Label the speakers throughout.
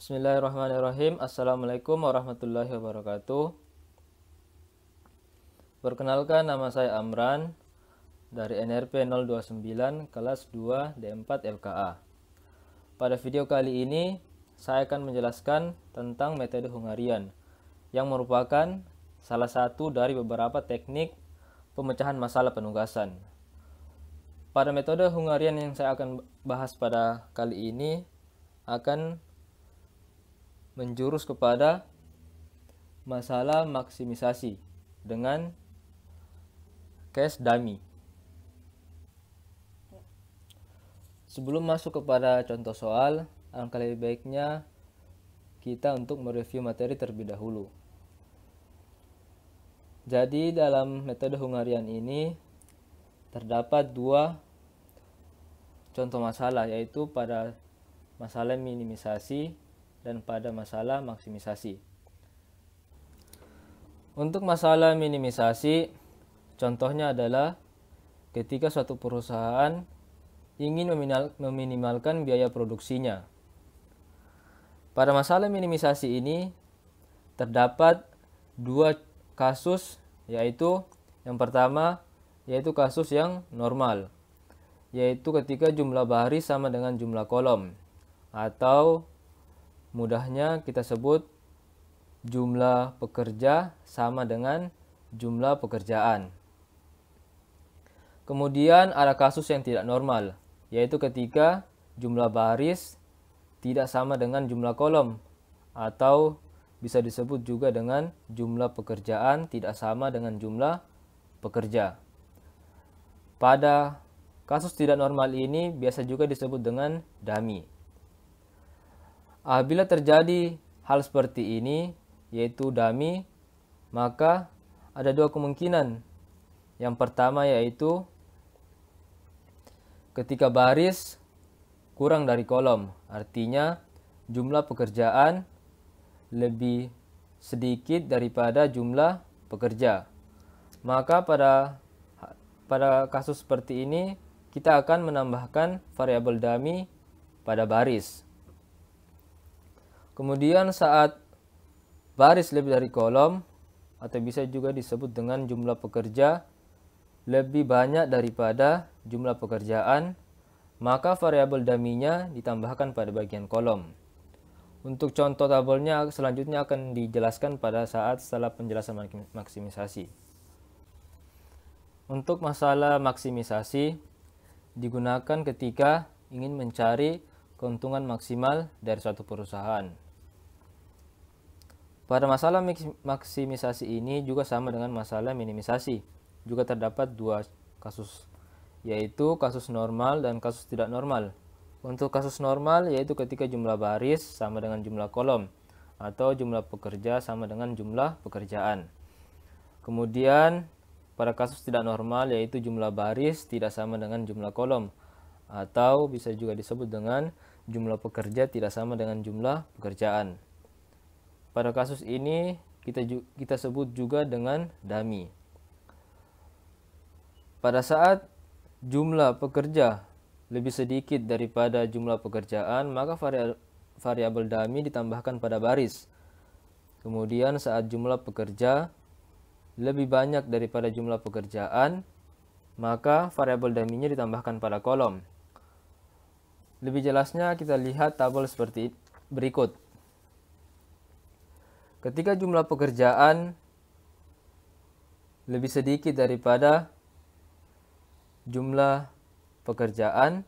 Speaker 1: Bismillahirrahmanirrahim. Assalamualaikum warahmatullahi wabarakatuh. Perkenalkan, nama saya Amran dari NRP 029 kelas 2 D4 LKA. Pada video kali ini saya akan menjelaskan tentang metode Hungarian yang merupakan salah satu dari beberapa teknik pemecahan masalah penugasan. Pada metode Hungarian yang saya akan bahas pada kali ini akan menjurus kepada masalah maksimisasi dengan case dummy. Sebelum masuk kepada contoh soal, alangkah lebih baiknya kita untuk mereview materi terlebih dahulu. Jadi dalam metode Hungarian ini terdapat dua contoh masalah, yaitu pada masalah minimisasi dan pada masalah maksimisasi. Untuk masalah minimisasi, contohnya adalah ketika suatu perusahaan ingin meminimalkan biaya produksinya. Pada masalah minimisasi ini terdapat dua kasus, yaitu yang pertama yaitu kasus yang normal, yaitu ketika jumlah baris sama dengan jumlah kolom, atau mudahnya kita sebut jumlah pekerja sama dengan jumlah pekerjaan. Kemudian ada kasus yang tidak normal, yaitu ketika jumlah baris tidak sama dengan jumlah kolom, atau bisa disebut juga dengan jumlah pekerjaan tidak sama dengan jumlah pekerja. Pada kasus tidak normal ini biasa juga disebut dengan dummy. Apabila terjadi hal seperti ini, yaitu dummy, maka ada dua kemungkinan. Yang pertama yaitu ketika baris kurang dari kolom, artinya jumlah pekerjaan lebih sedikit daripada jumlah pekerja. Maka pada kasus seperti ini kita akan menambahkan variabel dummy pada baris. Kemudian saat baris lebih dari kolom, atau bisa juga disebut dengan jumlah pekerja lebih banyak daripada jumlah pekerjaan, maka variabel dummy-nya ditambahkan pada bagian kolom. Untuk contoh tabelnya selanjutnya akan dijelaskan pada saat setelah penjelasan maksimisasi. Untuk masalah maksimisasi digunakan ketika ingin mencari keuntungan maksimal dari suatu perusahaan. Pada masalah maksimisasi ini juga sama dengan masalah minimisasi. Juga terdapat dua kasus, yaitu kasus normal dan kasus tidak normal. Untuk kasus normal yaitu ketika jumlah baris sama dengan jumlah kolom, atau jumlah pekerja sama dengan jumlah pekerjaan. Kemudian pada kasus tidak normal yaitu jumlah baris tidak sama dengan jumlah kolom, atau bisa juga disebut dengan jumlah pekerja tidak sama dengan jumlah pekerjaan. Pada kasus ini kita sebut juga dengan dummy. Pada saat jumlah pekerja lebih sedikit daripada jumlah pekerjaan, maka variabel dummy ditambahkan pada baris. Kemudian saat jumlah pekerja lebih banyak daripada jumlah pekerjaan, maka variabel dummy-nya ditambahkan pada kolom. Lebih jelasnya kita lihat tabel seperti berikut. Ketika jumlah pekerjaan lebih sedikit daripada jumlah pekerjaan,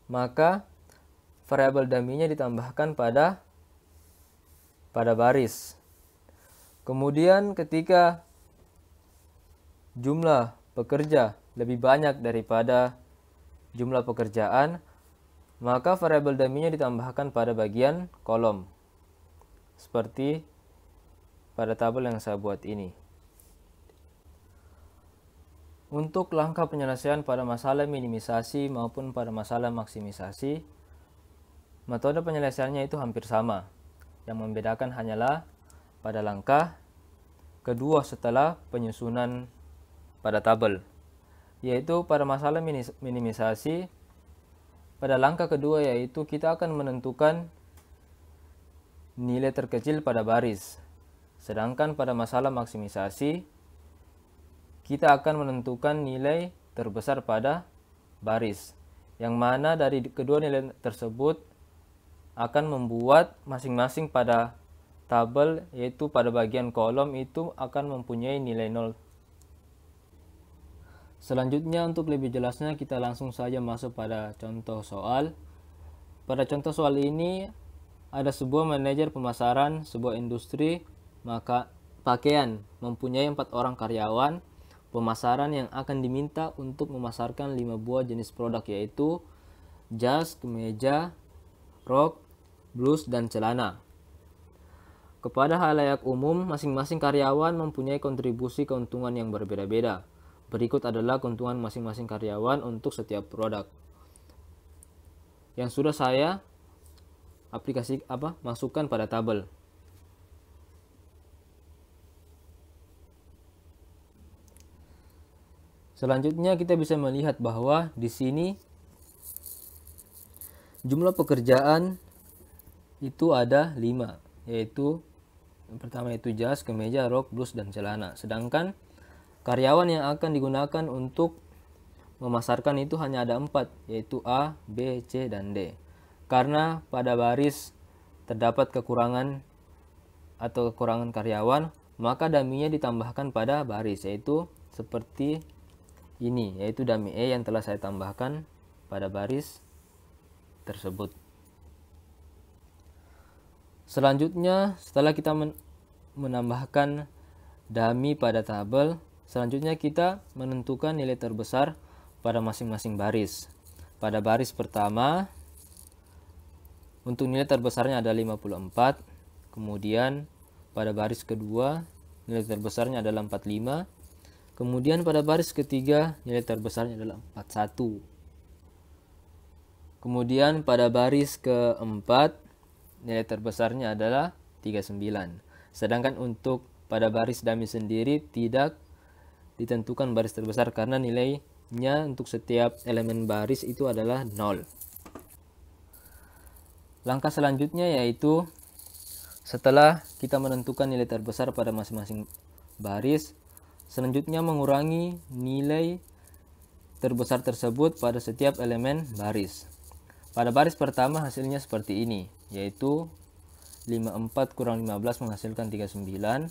Speaker 1: maka variabel dummy-nya ditambahkan pada baris. Kemudian ketika jumlah pekerja lebih banyak daripada jumlah pekerjaan, maka variabel dummy-nya ditambahkan pada bagian kolom, seperti pada tabel yang saya buat ini. Untuk langkah penyelesaian pada masalah minimisasi maupun pada masalah maksimisasi, metode penyelesaiannya itu hampir sama. Yang membedakan hanyalah pada langkah kedua setelah penyusunan pada tabel, yaitu pada masalah minimisasi, pada langkah kedua yaitu kita akan menentukan nilai terkecil pada baris. Sedangkan pada masalah maksimisasi, kita akan menentukan nilai terbesar pada baris, yang mana dari kedua nilai tersebut akan membuat masing-masing pada tabel, yaitu pada bagian kolom itu akan mempunyai nilai 0. Selanjutnya, untuk lebih jelasnya kita langsung saja masuk pada contoh soal. Pada contoh soal ini ada sebuah manajer pemasaran sebuah industri maka pakaian mempunyai 4 orang karyawan pemasaran yang akan diminta untuk memasarkan 5 buah jenis produk, yaitu jas, kemeja, rok, blus, dan celana. Kepada halayak umum, masing-masing karyawan mempunyai kontribusi keuntungan yang berbeda-beda. Berikut adalah keuntungan masing-masing karyawan untuk setiap produk yang sudah saya masukkan pada tabel. Selanjutnya kita bisa melihat bahwa di sini jumlah pekerjaan itu ada 5, yaitu yang pertama itu jas, kemeja, rok, blus, dan celana. Sedangkan karyawan yang akan digunakan untuk memasarkan itu hanya ada 4, yaitu A, B, C, dan D. Karena pada baris terdapat kekurangan atau kekurangan karyawan, maka dummy-nya ditambahkan pada baris, yaitu seperti ini, yaitu dummy E yang telah saya tambahkan pada baris tersebut. Selanjutnya, setelah kita menambahkan dummy pada tabel, selanjutnya kita menentukan nilai terbesar pada masing-masing baris. Pada baris pertama, untuk nilai terbesarnya ada 54. Kemudian pada baris kedua, nilai terbesarnya adalah 45. Kemudian pada baris ketiga, nilai terbesarnya adalah 41. Kemudian pada baris keempat, nilai terbesarnya adalah 39. Sedangkan untuk pada baris dummy sendiri tidak ditentukan baris terbesar karena nilainya untuk setiap elemen baris itu adalah 0. Langkah selanjutnya yaitu setelah kita menentukan nilai terbesar pada masing-masing baris, selanjutnya mengurangi nilai terbesar tersebut pada setiap elemen baris. Pada baris pertama hasilnya seperti ini, yaitu 54 kurang 15 menghasilkan 39,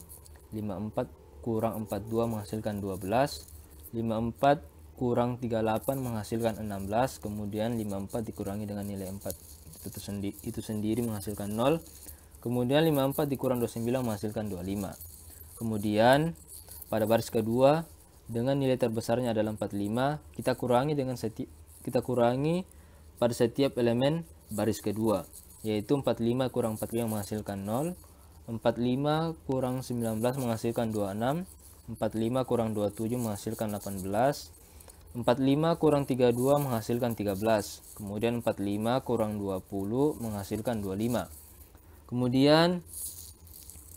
Speaker 1: 54 kurang 42 menghasilkan 12, 54 kurang 38 menghasilkan 16, kemudian 54 dikurangi dengan nilai 4 itu sendiri menghasilkan 0, kemudian 54 dikurang 29 menghasilkan 25. Kemudian pada baris kedua dengan nilai terbesarnya adalah 45, kita kurangi pada setiap elemen baris kedua, yaitu 45 kurang 45 menghasilkan 0, 45 kurang 19 menghasilkan 26, 45 kurang 27 menghasilkan 18, 45 kurang 32 menghasilkan 13, kemudian 45 kurang 20 menghasilkan 25. Kemudian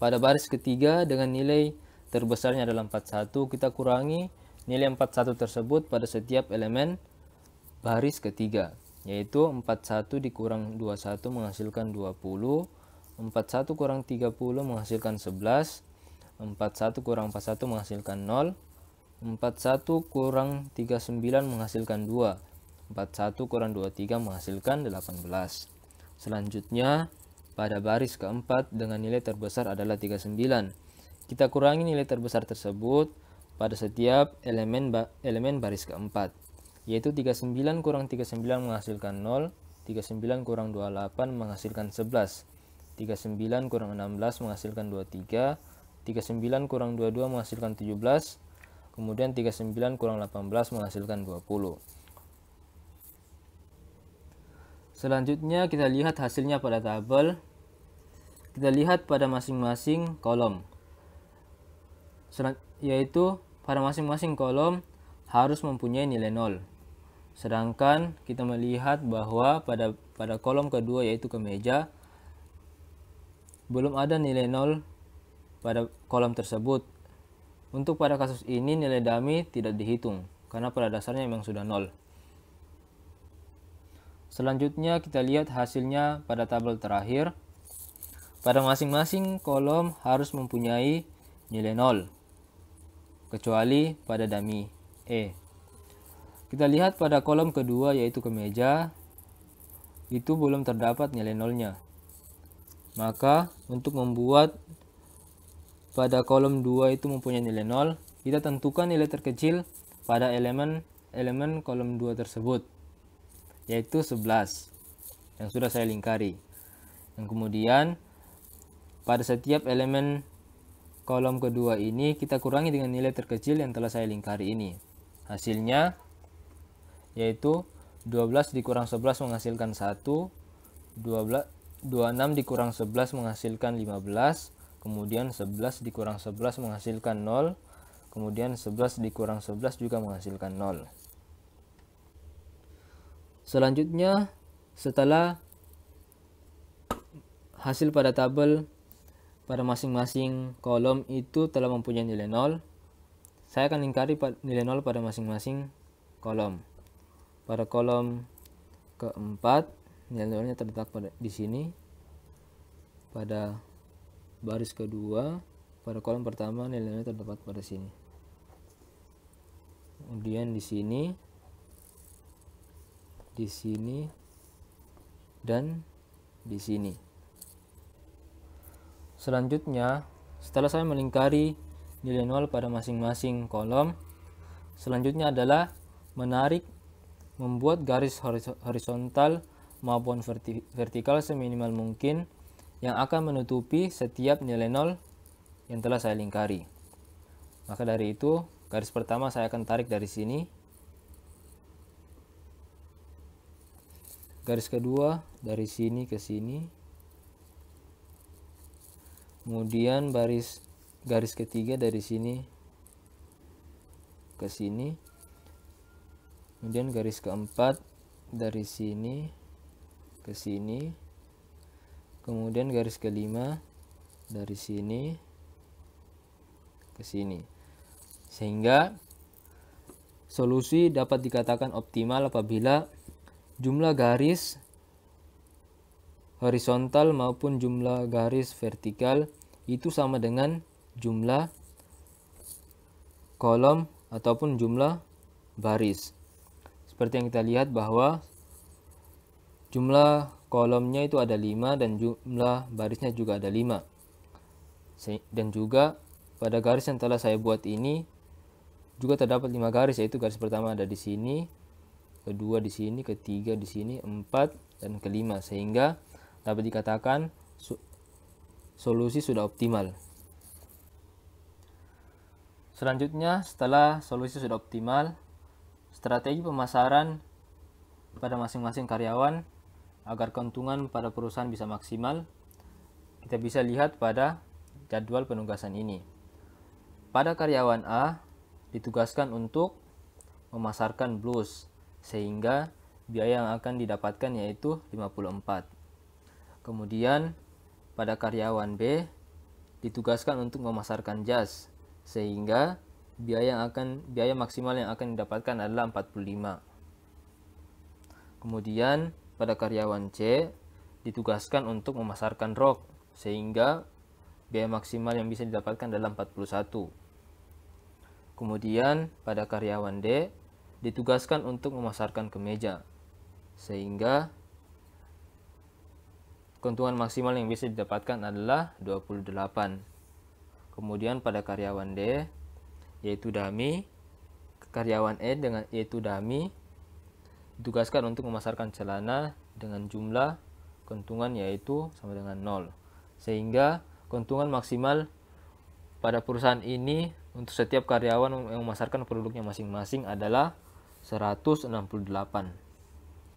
Speaker 1: pada baris ketiga dengan nilai terbesarnya adalah 41, kita kurangi nilai 41 tersebut pada setiap elemen baris ketiga, yaitu 41 dikurang 21 menghasilkan 20, 41 kurang 30 menghasilkan 11, 41 kurang 41 menghasilkan 0, 41 kurang 39 menghasilkan 2, 41 kurang 23 menghasilkan 18. Selanjutnya pada baris keempat dengan nilai terbesar adalah 39. Kita kurangi nilai terbesar tersebut pada setiap elemen baris keempat, yaitu 39 kurang 39 menghasilkan 0, 39 kurang 28 menghasilkan 11, 39 kurang 16 menghasilkan 23, 39 kurang 22 menghasilkan 17, kemudian 39 kurang 18 menghasilkan 20. Selanjutnya kita lihat hasilnya pada tabel. Kita lihat pada masing-masing kolom. Yaitu pada masing-masing kolom harus mempunyai nilai 0. Sedangkan kita melihat bahwa pada kolom kedua yaitu kemeja belum ada nilai 0 pada kolom tersebut. Untuk pada kasus ini nilai dummy tidak dihitung karena pada dasarnya memang sudah 0. Selanjutnya kita lihat hasilnya pada tabel terakhir. pada masing-masing kolom harus mempunyai nilai 0, kecuali pada dummy E. Kita lihat pada kolom kedua yaitu kemeja, itu belum terdapat nilai 0-nya. Maka untuk membuat pada kolom 2 itu mempunyai nilai 0, kita tentukan nilai terkecil pada elemen kolom 2 tersebut, yaitu 11 yang sudah saya lingkari. Yang kemudian pada setiap elemen kolom kedua ini kita kurangi dengan nilai terkecil yang telah saya lingkari ini. Hasilnya yaitu 12 dikurang 11 menghasilkan 1, 26 dikurang 11 menghasilkan 15, kemudian 11 dikurang 11 menghasilkan 0, kemudian 11 dikurang 11 juga menghasilkan 0. Selanjutnya, setelah hasil pada tabel pada masing-masing kolom itu telah mempunyai nilai 0, saya akan lingkari nilai 0 pada masing-masing kolom. Pada kolom keempat, nilai 0-nya terletak di sini. Pada baris kedua, pada kolom pertama nilai 0-nya terdapat pada sini. Kemudian di sini, dan di sini. Selanjutnya, setelah saya melingkari nilai 0 pada masing-masing kolom, selanjutnya adalah membuat garis horizontal maupun vertikal seminimal mungkin yang akan menutupi setiap nilai 0 yang telah saya lingkari. Maka dari itu, garis pertama saya akan tarik dari sini. Garis kedua dari sini ke sini. Kemudian garis ketiga dari sini ke sini. Kemudian garis keempat dari sini ke sini. Kemudian garis kelima dari sini ke sini. Sehingga solusi dapat dikatakan optimal apabila jumlah garis horizontal maupun jumlah garis vertikal itu sama dengan jumlah kolom ataupun jumlah baris. Seperti yang kita lihat bahwa jumlah kolomnya itu ada 5 dan jumlah barisnya juga ada 5. Dan juga pada garis yang telah saya buat ini juga terdapat 5 garis, yaitu garis pertama ada di sini, kedua di sini, ketiga di sini, 4 dan kelima, sehingga dapat dikatakan solusi sudah optimal. Selanjutnya, setelah solusi sudah optimal, strategi pemasaran pada masing-masing karyawan agar keuntungan pada perusahaan bisa maksimal, kita bisa lihat pada jadwal penugasan ini. Pada karyawan A ditugaskan untuk memasarkan blus, sehingga biaya yang akan didapatkan yaitu 54. Kemudian pada karyawan B ditugaskan untuk memasarkan jas, sehingga biaya maksimal yang akan didapatkan adalah 45. Kemudian pada karyawan C ditugaskan untuk memasarkan rok, sehingga biaya maksimal yang bisa didapatkan adalah 41. Kemudian pada karyawan D ditugaskan untuk memasarkan kemeja, sehingga keuntungan maksimal yang bisa didapatkan adalah 28. Kemudian pada karyawan D yaitu dummy, karyawan E yaitu dummy ditugaskan untuk memasarkan celana dengan jumlah keuntungan yaitu sama dengan 0. Sehingga keuntungan maksimal pada perusahaan ini untuk setiap karyawan yang memasarkan produknya masing-masing adalah 168.